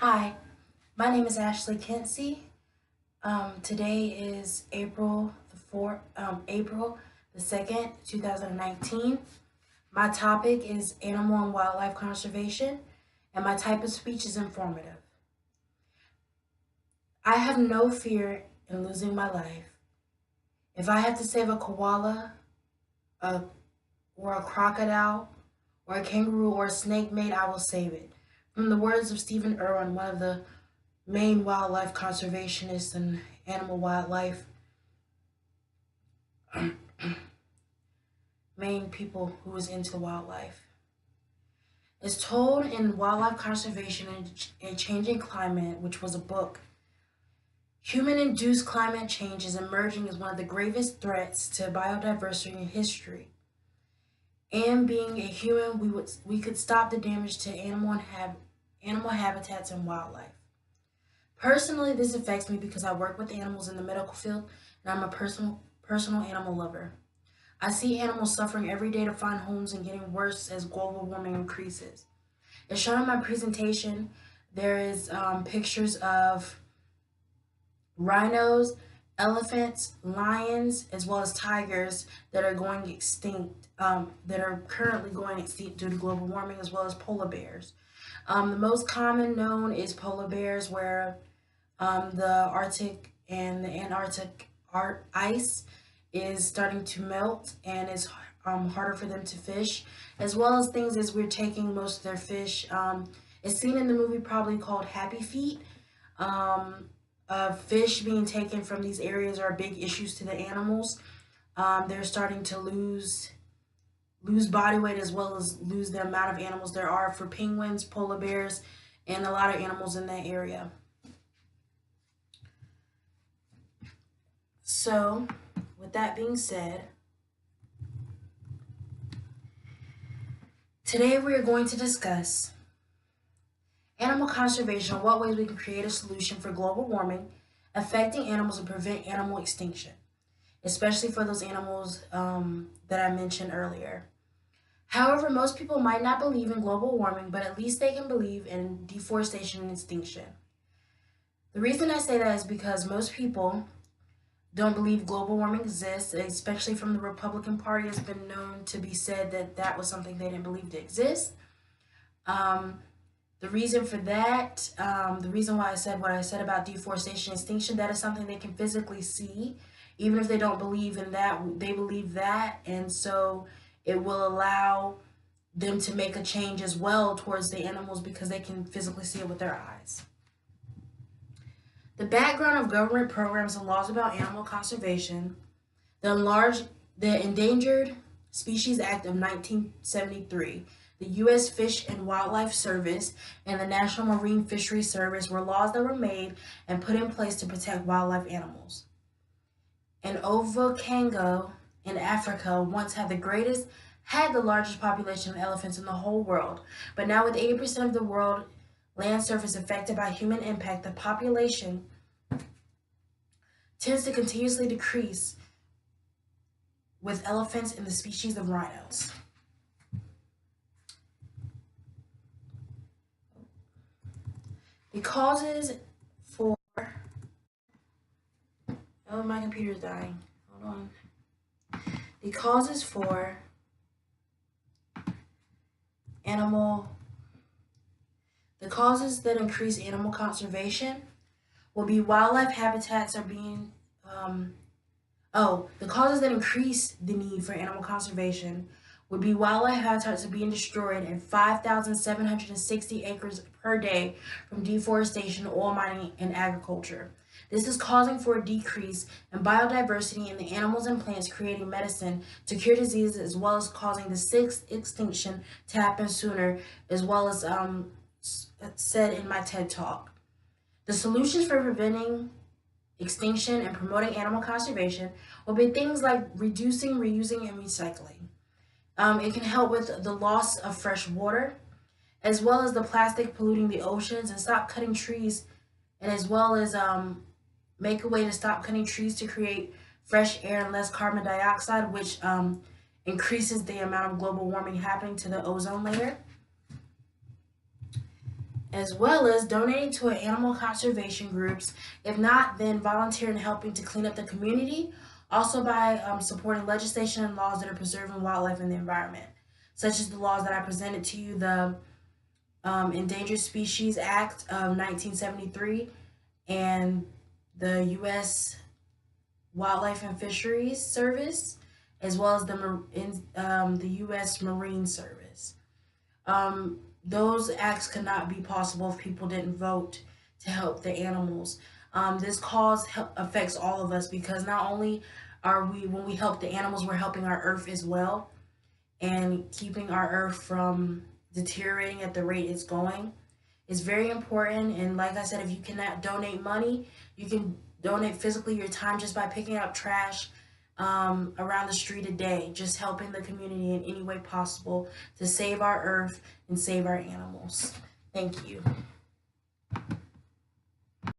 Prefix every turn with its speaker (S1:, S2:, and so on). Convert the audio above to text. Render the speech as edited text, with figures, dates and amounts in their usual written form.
S1: Hi, my name is Ashley Kinsey. Today is April the 2nd, 2019. My topic is animal and wildlife conservation, and my type of speech is informative. I have no fear in losing my life. If I have to save a koala, a, or a crocodile, or a kangaroo, or a snake mate, I will save it. From the words of Stephen Irwin, one of the main wildlife conservationists and animal wildlife main people who was into wildlife. It's told in Wildlife Conservation and a Changing Climate, which was a book. Human-induced climate change is emerging as one of the gravest threats to biodiversity in history. And being a human, we could stop the damage to animal habitats and wildlife. Personally, this affects me because I work with animals in the medical field, and I'm a personal animal lover. I see animals suffering every day to find homes and getting worse as global warming increases. As shown in my presentation, there is pictures of rhinos, elephants, lions, as well as tigers that are going extinct, that are currently going extinct due to global warming, as well as polar bears. The most common known is polar bears, where the Arctic and the Antarctic ice is starting to melt and it's harder for them to fish, as well as things as we're taking most of their fish. It's seen in the movie probably called Happy Feet. Fish being taken from these areas are big issues to the animals. They're starting to lose body weight as well as lose the amount of animals there are for penguins, polar bears, and a lot of animals in that area. So, with that being said, today we are going to discuss animal conservation, what ways we can create a solution for global warming affecting animals and prevent animal extinction, especially for those animals that I mentioned earlier. However, most people might not believe in global warming, but at least they can believe in deforestation and extinction. The reason I say that is because most people don't believe global warming exists, especially from the Republican Party. It's been known to be said that that was something they didn't believe to exist. The reason for that, the reason why I said what I said about deforestation and extinction, that is something they can physically see. Even if they don't believe in that, they believe that. And so it will allow them to make a change as well towards the animals because they can physically see it with their eyes. The background of government programs and laws about animal conservation, the Endangered Species Act of 1973, the U.S. Fish and Wildlife Service, and the National Marine Fisheries Service were laws that were made and put in place to protect wildlife animals. And Okavango in Africa once had the largest population of elephants in the whole world, but now with 80% of the world land surface affected by human impact, the population tends to continuously decrease with elephants and the species of rhinos. The causes for oh, my computer's dying. Hold on. The causes for animal the causes that increase animal conservation will be wildlife habitats are being the causes that increase the need for animal conservation would be wildlife habitats are being destroyed and 5,760 acres per day from deforestation, oil mining, and agriculture. This is causing for a decrease in biodiversity in the animals and plants, creating medicine to cure diseases, as well as causing the sixth extinction to happen sooner, as well as said in my TED Talk. The solutions for preventing extinction and promoting animal conservation will be things like reducing, reusing, and recycling. It can help with the loss of fresh water, as well as the plastic polluting the oceans, and stop cutting trees, and as well as make a way to stop cutting trees to create fresh air and less carbon dioxide, which increases the amount of global warming happening to the ozone layer. as well as donating to animal conservation groups. If not, then volunteer in helping to clean up the community. Also by supporting legislation and laws that are preserving wildlife and the environment, such as the laws that I presented to you, the Endangered Species Act of 1973 and the U.S. Wildlife and Fisheries Service, as well as the U.S. Marine Service. Those acts could not be possible if people didn't vote to help the animals. This cause affects all of us because not only are we, when we help the animals, we're helping our earth as well and keeping our earth from deteriorating at the rate it's going. It's very important. And like I said, if you cannot donate money, you can donate physically your time just by picking up trash around the street a day, just helping the community in any way possible to save our earth and save our animals. Thank you.